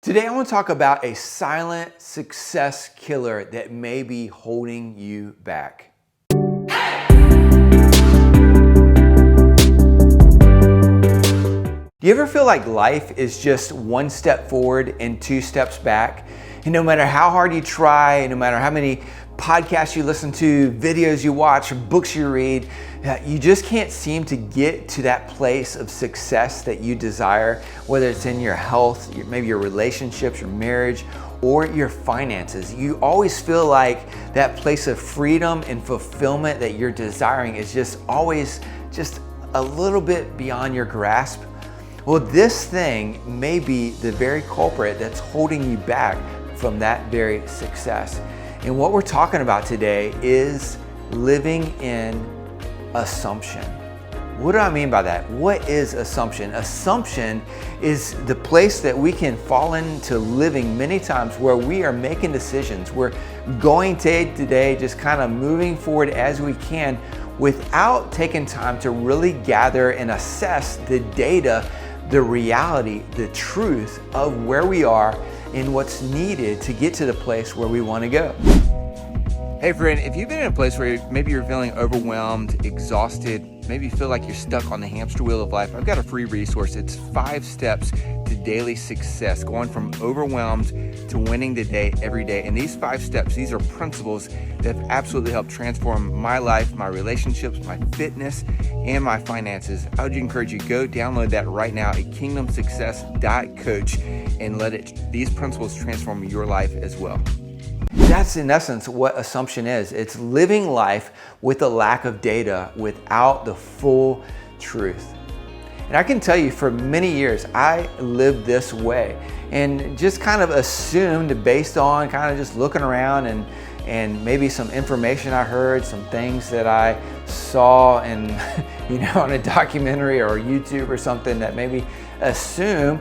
Today, I want to talk about a silent success killer that may be holding you back. Do you ever feel like life is just one step forward and two steps back? And no matter how hard you try, no matter how many podcasts you listen to, videos you watch, books you read, you just can't seem to get to that place of success that you desire, whether it's in your health, maybe your relationships, your marriage, or your finances. You always feel like that place of freedom and fulfillment that you're desiring is just always just a little bit beyond your grasp. Well, this thing may be the very culprit that's holding you back from that very success. And what we're talking about today is living in assumption. What do I mean by that? What is assumption? Assumption is the place that we can fall into living many times where we are making decisions. We're going day to day, just kind of moving forward as we can without taking time to really gather and assess the data, the reality, the truth of where we are and what's needed to get to the place where we want to go. Hey friend, if you've been in a place where maybe you're feeling overwhelmed, exhausted, maybe you feel like you're stuck on the hamster wheel of life, I've got a free resource. It's 5 steps to daily success, going from overwhelmed to winning the day every day. And these 5 steps, these are principles that have absolutely helped transform my life, my relationships, my fitness, and my finances. I would encourage you, go download that right now at kingdomsuccess.coach and let these principles transform your life as well. That's in essence what assumption is. It's living life with a lack of data without the full truth. And I can tell you for many years, I lived this way and just kind of assumed based on kind of just looking around and maybe some information I heard, some things that I saw in, on a documentary or YouTube or something that maybe assume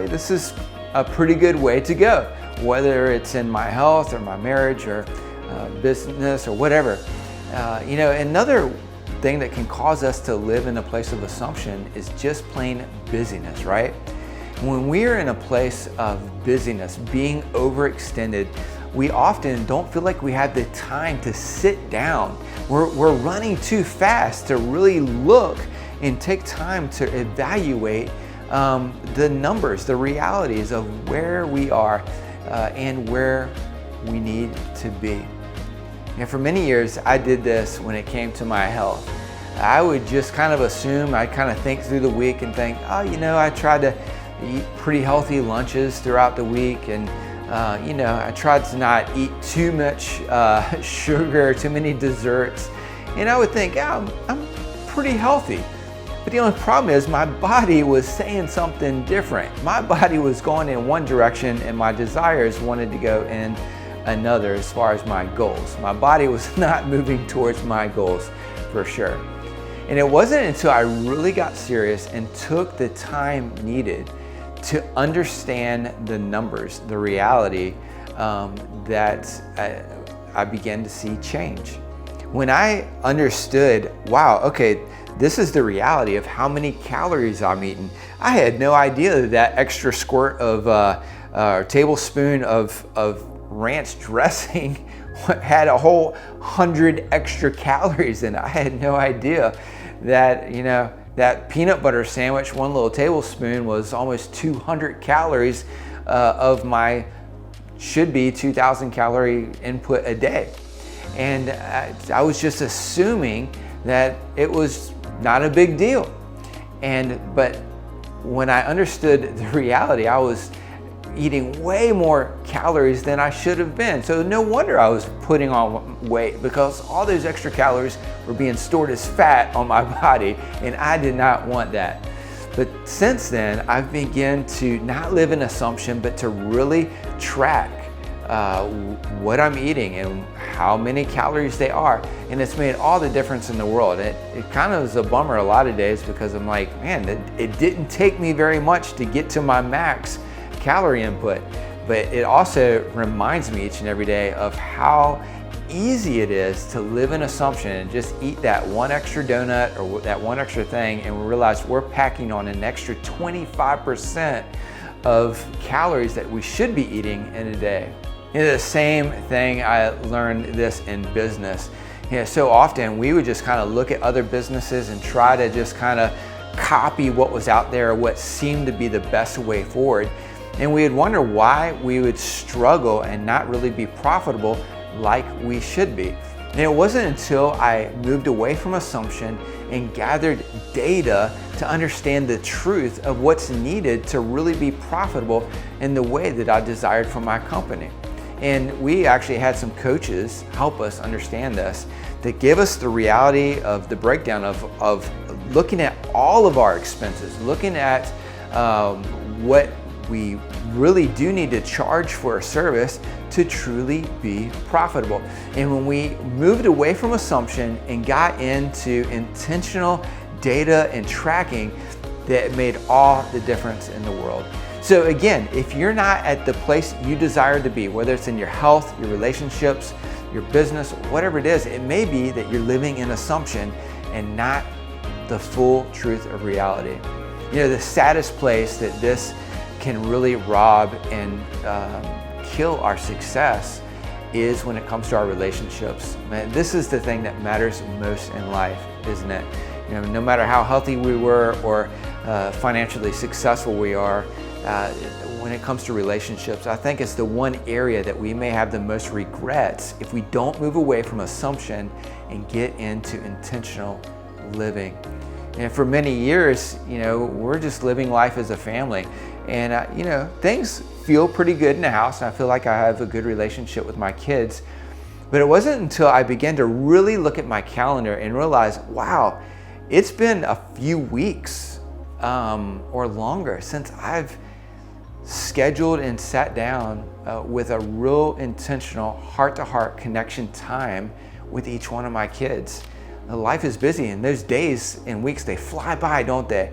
this is a pretty good way to go, whether it's in my health or my marriage or business or whatever. Another thing that can cause us to live in a place of assumption is just plain busyness, right? When we're in a place of busyness, being overextended, we often don't feel like we have the time to sit down. We're running too fast to really look and take time to evaluate the numbers, the realities of where we are and where we need to be. And for many years, I did this when it came to my health. I would just kind of assume, I'd kind of think through the week and think, I tried to eat pretty healthy lunches throughout the week, and I tried to not eat too much sugar, too many desserts, and I would think, I'm pretty healthy. But the only problem is my body was saying something different. My body was going in one direction and my desires wanted to go in another as far as my goals. My body was not moving towards my goals for sure. And it wasn't until I really got serious and took the time needed to understand the numbers, the reality, that I began to see change. When I understood, wow, okay, this is the reality of how many calories I'm eating. I had no idea that extra squirt of tablespoon of ranch dressing had a whole 100 extra calories in it. I had no idea that, that peanut butter sandwich, 1 little tablespoon was almost 200 calories of my should be 2,000 calorie input a day. And I was just assuming that it was not a big deal. But when I understood the reality, I was eating way more calories than I should have been. So no wonder I was putting on weight, because all those extra calories were being stored as fat on my body, and I did not want that. But since then, I've begun to not live in assumption, but to really track what I'm eating and how many calories they are. And it's made all the difference in the world. It kind of is a bummer a lot of days, because I'm like, man, it didn't take me very much to get to my max calorie input. But it also reminds me each and every day of how easy it is to live in assumption and just eat that one extra donut or that one extra thing, and we realize we're packing on an extra 25% of calories that we should be eating in a day. The same thing, I learned this in business. So often we would just kind of look at other businesses and try to just kind of copy what was out there, what seemed to be the best way forward. And we would wonder why we would struggle and not really be profitable like we should be. And it wasn't until I moved away from assumption and gathered data to understand the truth of what's needed to really be profitable in the way that I desired for my company. And we actually had some coaches help us understand this, that give us the reality of the breakdown of looking at all of our expenses, looking at what we really do need to charge for a service to truly be profitable. And when we moved away from assumption and got into intentional data and tracking, that made all the difference in the world. So again, if you're not at the place you desire to be, whether it's in your health, your relationships, your business, whatever it is, it may be that you're living in assumption and not the full truth of reality. The saddest place that this can really rob and kill our success is when it comes to our relationships. Man, this is the thing that matters most in life, isn't it? No matter how healthy we were or financially successful we are, when it comes to relationships, I think it's the one area that we may have the most regrets if we don't move away from assumption and get into intentional living. And for many years, we're just living life as a family. And, things feel pretty good in the house. And I feel like I have a good relationship with my kids. But it wasn't until I began to really look at my calendar and realize, wow, it's been a few weeks or longer since I've scheduled and sat down with a real intentional heart-to-heart connection time with each one of my kids. Life is busy, and those days and weeks, they fly by, don't they?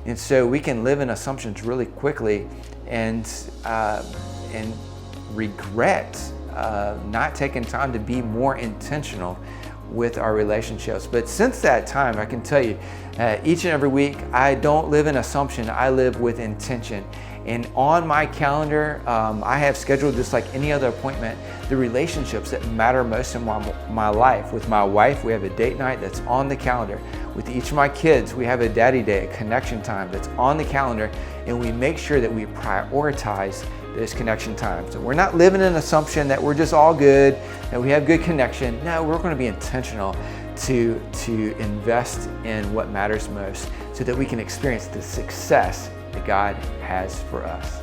And so we can live in assumptions really quickly and regret not taking time to be more intentional with our relationships. But since that time, I can tell you, each and every week, I don't live in assumption, I live with intention. And on my calendar, I have scheduled, just like any other appointment, the relationships that matter most in my life. With my wife, we have a date night that's on the calendar. With each of my kids, we have a daddy day, a connection time that's on the calendar, and we make sure that we prioritize those connection times. So we're not living in an assumption that we're just all good, that we have good connection. No, we're going to be intentional to invest in what matters most so that we can experience the success that God has for us.